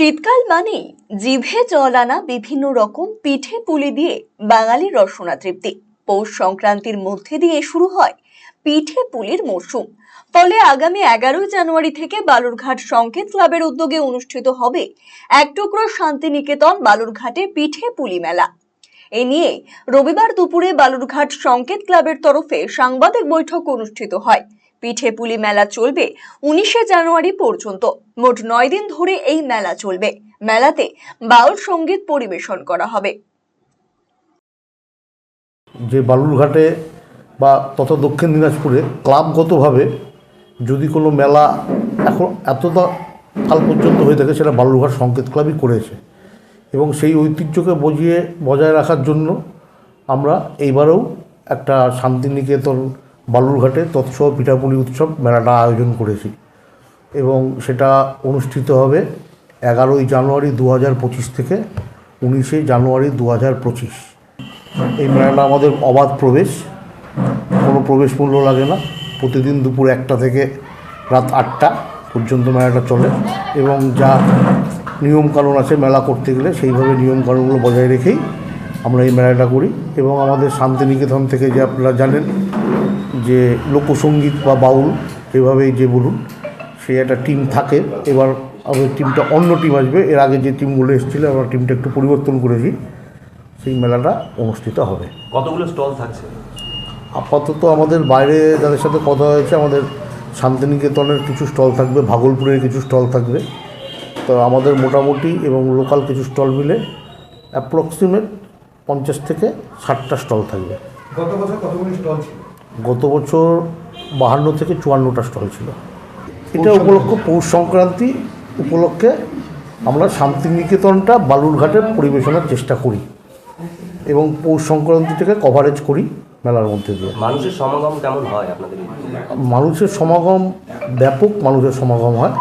শীতকাল মানেই জিভে জল আনা বিভিন্ন রকম পিঠে পুলি দিয়ে বাঙালির রসনা তৃপ্তি। পৌষ সংক্রান্তির মধ্যে দিয়ে শুরু হয় পিঠে পুলির মরশুম। ফলে আগামী 11 জানুয়ারি থেকে বালুরঘাট সংকেত ক্লাবের উদ্যোগে অনুষ্ঠিত হবে এক টুকরো শান্তিনিকেতন বালুরঘাটে পিঠে পুলি মেলা। এ নিয়ে রবিবার দুপুরে বালুরঘাট সংকেত ক্লাবের তরফে সাংবাদিক বৈঠক অনুষ্ঠিত হয়। পিঠে পুলি মেলা চলবে 19 জানুয়ারি পর্যন্ত। মোট 9 দিন ধরে এই মেলা চলবে। মেলাতে বাউল সঙ্গীত পরিবেশন করা হবে। যে বালুরঘাটে বা তথা দক্ষিণ দিনাজপুরে ক্লাবগতভাবে যদি কোনো মেলা এখন এতটা কাল পর্যন্ত হয়ে থাকে, সেটা বালুরঘাট সংকেত ক্লাবই করেছে এবং সেই ঐতিহ্যকে বজায় রাখার জন্য আমরা এইবারেও একটা শান্তিনিকেতন বালুরঘাটে তৎসহ পিঠাপুলি উৎসব মেলাটা আয়োজন করেছি এবং সেটা অনুষ্ঠিত হবে 11 জানুয়ারি 2025 থেকে 19 জানুয়ারি 2025। এই মেলাটা আমাদের অবাধ প্রবেশ, কোনো প্রবেশ মূল্য লাগে না। প্রতিদিন দুপুর 1টা থেকে রাত 8টা পর্যন্ত মেলাটা চলে এবং যা নিয়মকানুন আছে মেলা করতে গেলে সেইভাবে নিয়মকানুনগুলো বজায় রেখেই আমরা এই মেলাটা করি। এবং আমাদের শান্তিনিকেতন থেকে যে আপনারা জানেন যে লোকসঙ্গীত বা বাউল এভাবেই যে বলুন সেই একটা টিম থাকে। এবার আমাদের টিমটা অন্য টিম আসবে। এর আগে যে টিমগুলো এসেছিলো আমরা টিমটা একটু পরিবর্তন করেছি। সেই মেলাটা অনুষ্ঠিত হবে। কতগুলো স্টল থাকছে? আপাতত আমাদের বাইরে যাদের সাথে কথা হয়েছে, আমাদের শান্তিনিকেতনের কিছু স্টল থাকবে, ভাগলপুরের কিছু স্টল থাকবে। তো আমাদের মোটামুটি এবং লোকাল কিছু স্টল মিলে অ্যাপ্রক্সিমেট 50 থেকে 60টা স্টল থাকবে। গত বছর কতগুলি স্টল ছিল? গত বছর 52 থেকে 54টা স্টল ছিল। এটা উপলক্ষে পৌষ সংক্রান্তি উপলক্ষে আমরা শান্তিনিকেতনটা বালুরঘাটে পরিবেশনের চেষ্টা করি এবং পৌষ সংক্রান্তি থেকে কভারেজ করি মেলার মধ্যে দিয়ে। মানুষের সমাগম কেমন হয় আপনাদের? মানুষের সমাগম ব্যাপক, মানুষের সমাগম হয়।